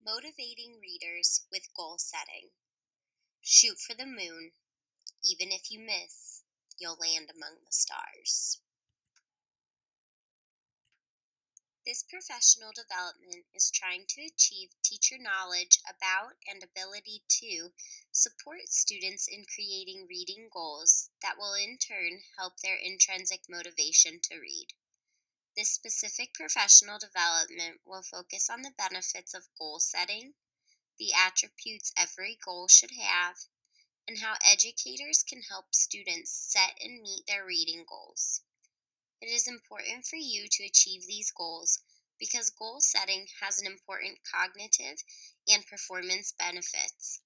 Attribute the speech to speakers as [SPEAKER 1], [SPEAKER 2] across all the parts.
[SPEAKER 1] Motivating readers with goal setting. Shoot for the moon. Even if you miss, you'll land among the stars. This professional development is trying to achieve teacher knowledge about and ability to support students in creating reading goals that will in turn help their intrinsic motivation to read. This specific professional development will focus on the benefits of goal setting, the attributes every goal should have, and how educators can help students set and meet their reading goals. It is important for you to achieve these goals because goal setting has an important cognitive and performance benefits.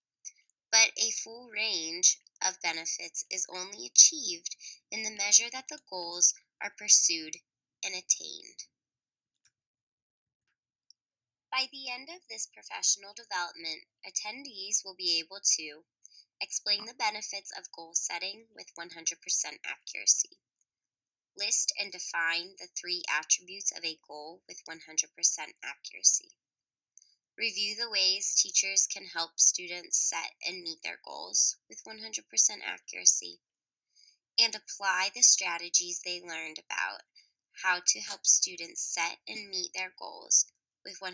[SPEAKER 1] But a full range of benefits is only achieved in the measure that the goals are pursued and attained. By the end of this professional development, attendees will be able to explain the benefits of goal setting with 100% accuracy. List and define the 3 attributes of a goal with 100% accuracy. Review the ways teachers can help students set and meet their goals with 100% accuracy. And apply the strategies they learned about how to help students set and meet their goals with 100%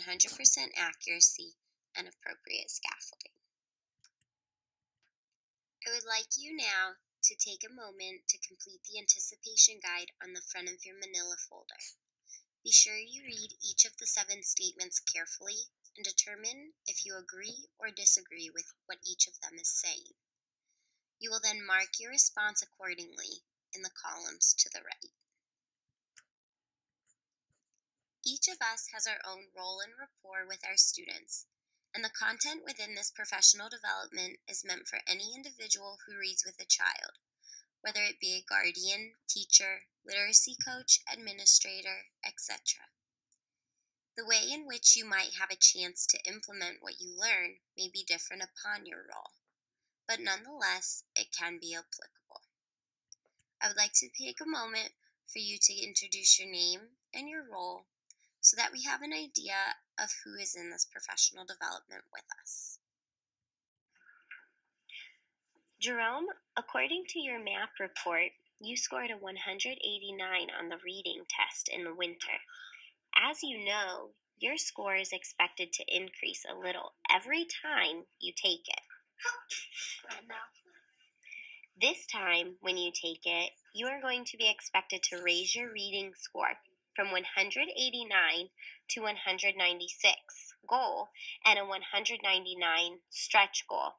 [SPEAKER 1] accuracy and appropriate scaffolding. I would like you now to take a moment to complete the anticipation guide on the front of your manila folder. Be sure you read each of the 7 statements carefully and determine if you agree or disagree with what each of them is saying. You will then mark your response accordingly in the columns to the right. Each of us has our own role and rapport with our students, and the content within this professional development is meant for any individual who reads with a child, whether it be a guardian, teacher, literacy coach, administrator, etc. The way in which you might have a chance to implement what you learn may be different upon your role, but nonetheless, it can be applicable. I would like to take a moment for you to introduce your name and your role so that we have an idea of who is in this professional development with us. Jerome, according to your MAP report, you scored a 189 on the reading test in the winter. As you know, your score is expected to increase a little every time you take it. I know. This time, when you take it, you are going to be expected to raise your reading score from 189 to 196 goal and a 199 stretch goal.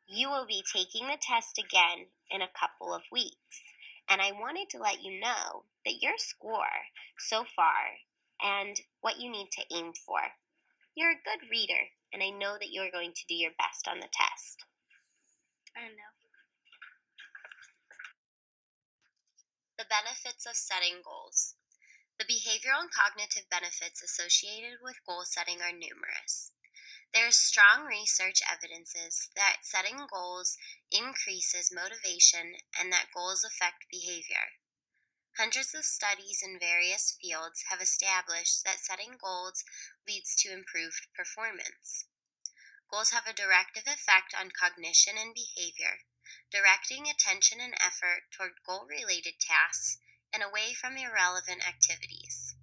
[SPEAKER 1] You will be taking the test again in a couple of weeks, and I wanted to let you know that your score so far and what you need to aim for. You're a good reader, and I know that you're going to do your best on the test. I know. The benefits of setting goals. The behavioral and cognitive benefits associated with goal setting are numerous. There is strong research evidences that setting goals increases motivation and that goals affect behavior. Hundreds of studies in various fields have established that setting goals leads to improved performance. Goals have a directive effect on cognition and behavior, directing attention and effort toward goal-related tasks and away from irrelevant activities.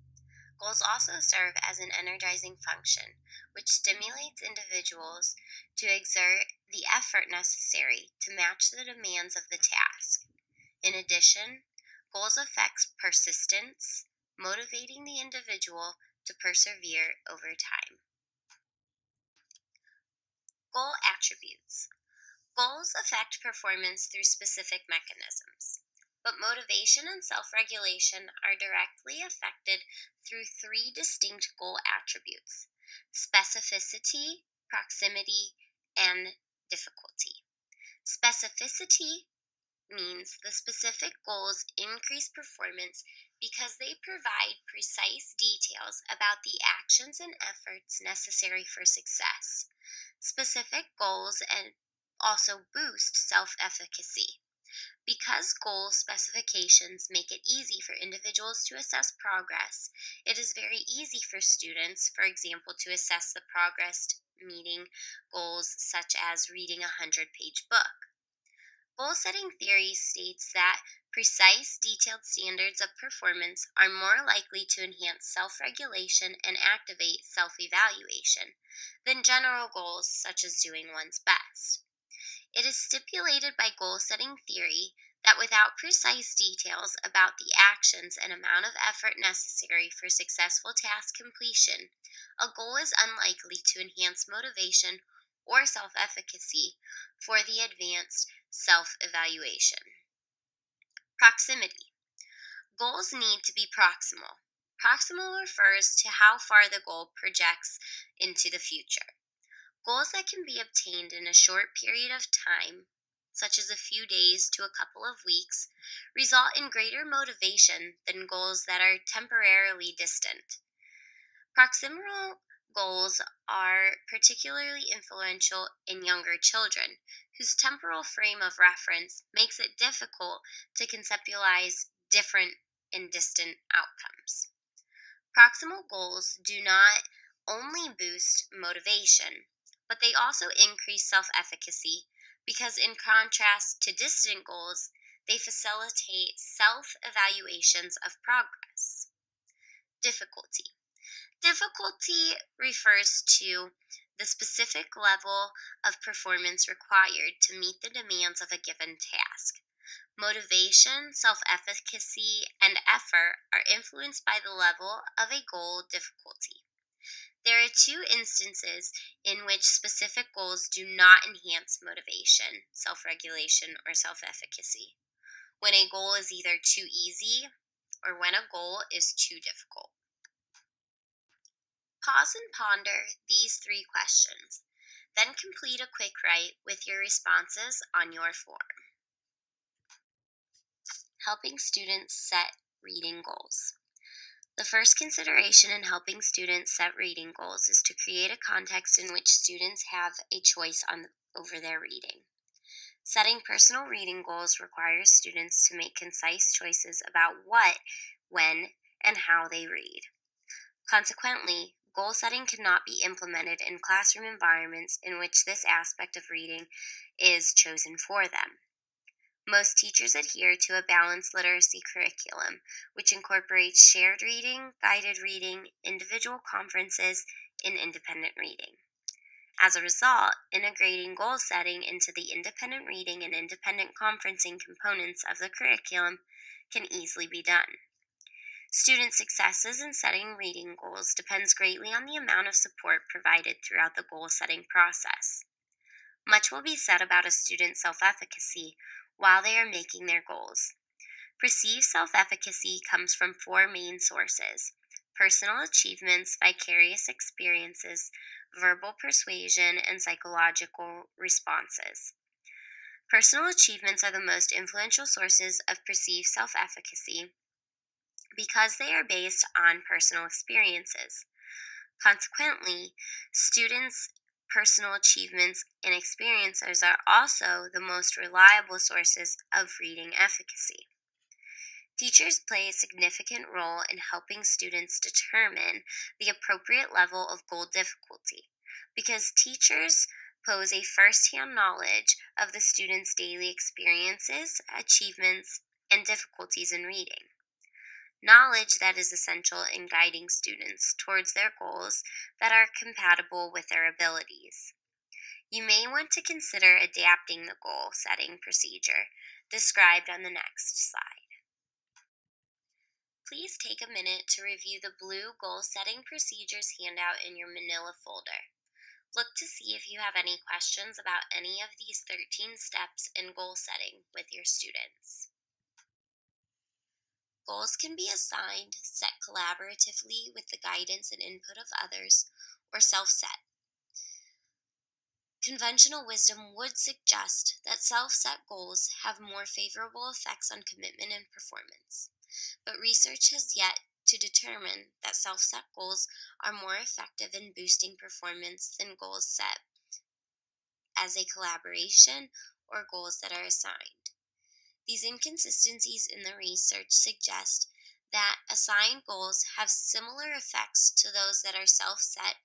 [SPEAKER 1] Goals also serve as an energizing function, which stimulates individuals to exert the effort necessary to match the demands of the task. In addition, goals affect persistence, motivating the individual to persevere over time. Goal attributes. Goals affect performance through specific mechanisms, but motivation and self-regulation are directly affected through 3 distinct goal attributes: specificity, proximity, and difficulty. Specificity means the specific goals increase performance because they provide precise details about the actions and efforts necessary for success. Specific goals and also boost self-efficacy. Because goal specifications make it easy for individuals to assess progress, it is very easy for students, for example, to assess the progress meeting goals such as reading a 100-page book. Goal setting theory states that precise, detailed standards of performance are more likely to enhance self regulation and activate self evaluation than general goals such as doing one's best. It is stipulated by goal setting theory that without precise details about the actions and amount of effort necessary for successful task completion, a goal is unlikely to enhance motivation or self efficacy for the advanced self evaluation. Proximity. Goals need to be proximal. Proximal refers to how far the goal projects into the future. Goals that can be obtained in a short period of time, such as a few days to a couple of weeks, result in greater motivation than goals that are temporarily distant. Proximal goals are particularly influential in younger children, whose temporal frame of reference makes it difficult to conceptualize different and distant outcomes. Proximal goals do not only boost motivation, but they also increase self efficacy because, in contrast to distant goals, they facilitate self evaluations of progress. Difficulty. Difficulty refers to the specific level of performance required to meet the demands of a given task. Motivation, self efficacy, and effort are influenced by the level of a goal difficulty. There are two instances in which specific goals do not enhance motivation, self regulation, or self efficacy: when a goal is either too easy or when a goal is too difficult. Pause and ponder these three questions, then complete a quick write with your responses on your form. Helping students set reading goals. The first consideration in helping students set reading goals is to create a context in which students have a choice over their reading. Setting personal reading goals requires students to make concise choices about what, when, and how they read. Consequently, goal setting cannot be implemented in classroom environments in which this aspect of reading is chosen for them. Most teachers adhere to a balanced literacy curriculum, which incorporates shared reading, guided reading, individual conferences, and independent reading. As a result, integrating goal setting into the independent reading and independent conferencing components of the curriculum can easily be done. Student successes in setting reading goals depends greatly on the amount of support provided throughout the goal setting process. Much will be said about a student's self-efficacy while they are making their goals. Perceived self-efficacy comes from four main sources: personal achievements, vicarious experiences, verbal persuasion, and psychological responses. Personal achievements are the most influential sources of perceived self-efficacy because they are based on personal experiences. Consequently, students' personal achievements and experiences are also the most reliable sources of reading efficacy. Teachers play a significant role in helping students determine the appropriate level of goal difficulty because teachers pose a first-hand knowledge of the students' daily experiences, achievements, and difficulties in reading. Knowledge that is essential in guiding students towards their goals that are compatible with their abilities. You may want to consider adapting the goal setting procedure described on the next slide. Please take a minute to review the blue goal setting procedures handout in your manila folder. Look to see if you have any questions about any of these 13 steps in goal setting with your students. Goals can be assigned, set collaboratively with the guidance and input of others, or self-set. Conventional wisdom would suggest that self-set goals have more favorable effects on commitment and performance, but research has yet to determine that self-set goals are more effective in boosting performance than goals set as a collaboration or goals that are assigned. These inconsistencies in the research suggest that assigned goals have similar effects to those that are self set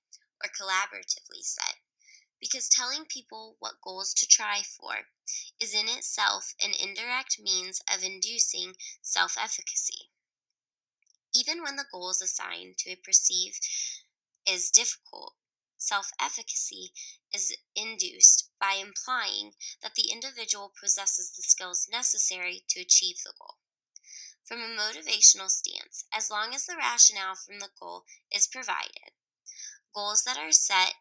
[SPEAKER 1] or collaboratively set, because telling people what goals to try for is in itself an indirect means of inducing self efficacy. Even when the goals assigned to a perceive is difficult, self efficacy is induced by implying that the individual possesses the skills necessary to achieve the goal. From a motivational stance, as long as the rationale from the goal is provided, goals that are set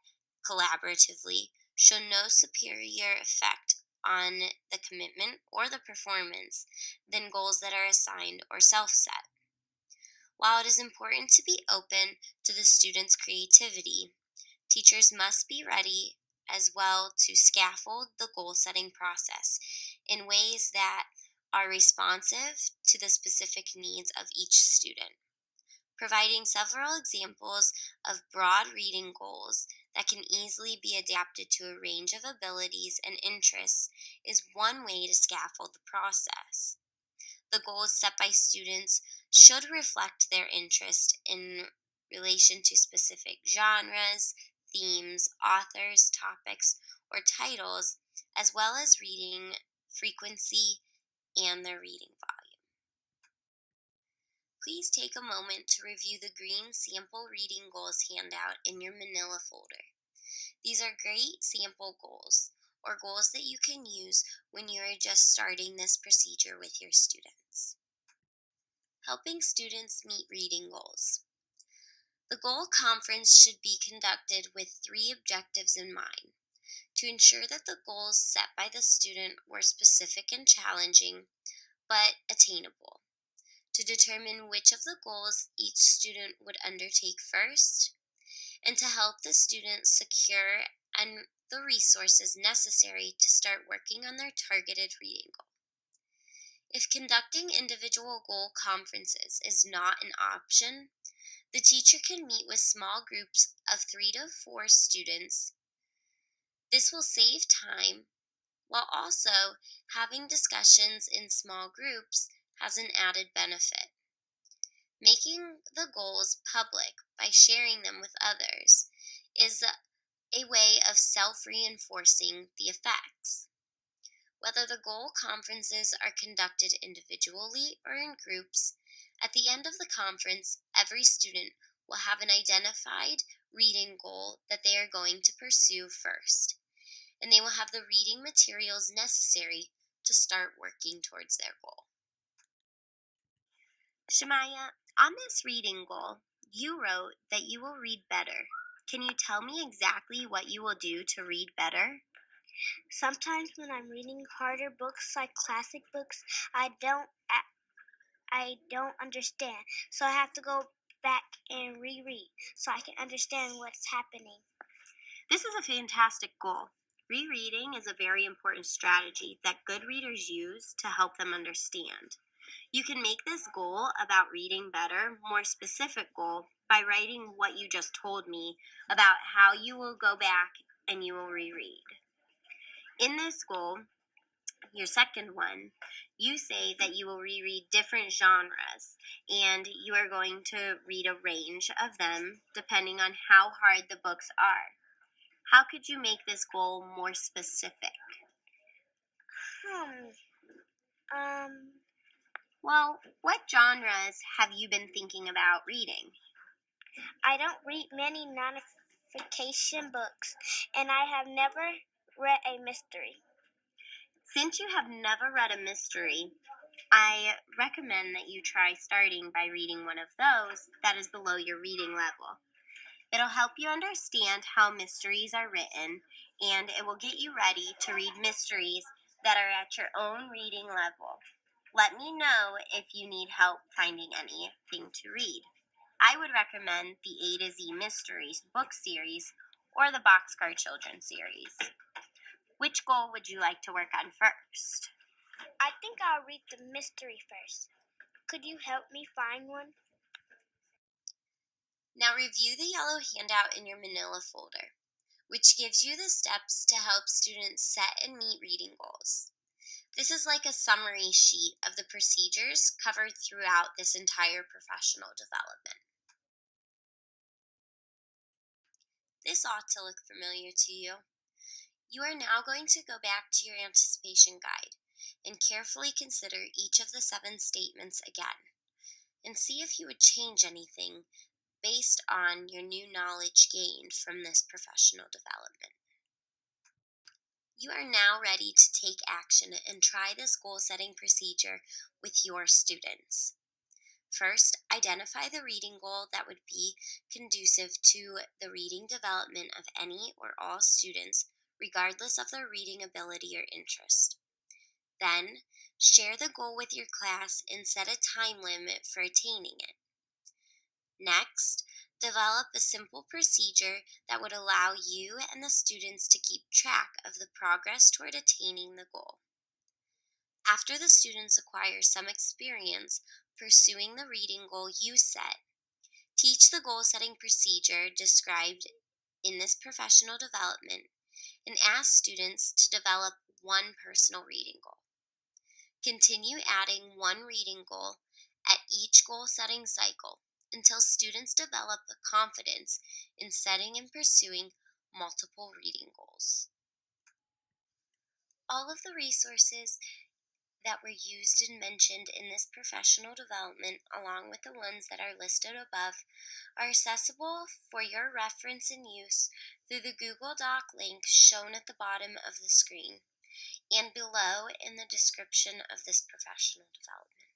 [SPEAKER 1] collaboratively show no superior effect on the commitment or the performance than goals that are assigned or self set. While it is important to be open to the student's creativity, teachers must be ready as well to scaffold the goal setting process in ways that are responsive to the specific needs of each student. Providing several examples of broad reading goals that can easily be adapted to a range of abilities and interests is one way to scaffold the process. The goals set by students should reflect their interest in relation to specific genres, themes, authors, topics, or titles, as well as reading frequency and their reading volume. Please take a moment to review the green sample reading goals handout in your manila folder. These are great sample goals, or goals that you can use when you are just starting this procedure with your students. Helping students meet reading goals. The goal conference should be conducted with 3 objectives in mind: to ensure that the goals set by the student were specific and challenging, but attainable; to determine which of the goals each student would undertake first; and to help the students secure and the resources necessary to start working on their targeted reading goal. If conducting individual goal conferences is not an option, the teacher can meet with small groups of 3 to 4 students. This will save time, while also having discussions in small groups has an added benefit. Making the goals public by sharing them with others is a way of self-reinforcing the effects. Whether the goal conferences are conducted individually or in groups, at the end of the conference, every student will have an identified reading goal that they are going to pursue first, and they will have the reading materials necessary to start working towards their goal. Shamaya, on this reading goal, you wrote that you will read better. Can you tell me exactly what you will do to read better?
[SPEAKER 2] Sometimes when I'm reading harder books like classic books, I don't understand, so I have to go back and reread so I can understand what's happening.
[SPEAKER 1] This is a fantastic goal. Rereading is a very important strategy that good readers use to help them understand. You can make this goal about reading better more specific goal by writing what you just told me about how you will go back and you will reread. In this goal, your second one, you say that you will reread different genres and you are going to read a range of them depending on how hard the books are. How could you make this goal more specific? Well, what genres have you been thinking about reading?
[SPEAKER 2] I don't read many nonfiction books, and I have never read a mystery.
[SPEAKER 1] Since you have never read a mystery, I recommend that you try starting by reading one of those that is below your reading level. It'll help you understand how mysteries are written, and it will get you ready to read mysteries that are at your own reading level. Let me know if you need help finding anything to read. I would recommend the A to Z Mysteries book series or the Boxcar Children series. Which goal would you like to work on first?
[SPEAKER 2] I think I'll read the mystery first. Could you help me find one?
[SPEAKER 1] Now review the yellow handout in your manila folder, which gives you the steps to help students set and meet reading goals. This is like a summary sheet of the procedures covered throughout this entire professional development. This ought to look familiar to you. You are now going to go back to your anticipation guide and carefully consider each of the 7 statements again and see if you would change anything based on your new knowledge gained from this professional development. You are now ready to take action and try this goal-setting procedure with your students. First, identify the reading goal that would be conducive to the reading development of any or all students, regardless of their reading ability or interest. Then, share the goal with your class and set a time limit for attaining it. Next, develop a simple procedure that would allow you and the students to keep track of the progress toward attaining the goal. After the students acquire some experience pursuing the reading goal you set, teach the goal-setting procedure described in this professional development and ask students to develop one personal reading goal. Continue adding one reading goal at each goal-setting cycle until students develop the confidence in setting and pursuing multiple reading goals. All of the resources that were used and mentioned in this professional development, along with the ones that are listed above, are accessible for your reference and use through the Google Doc link shown at the bottom of the screen and below in the description of this professional development.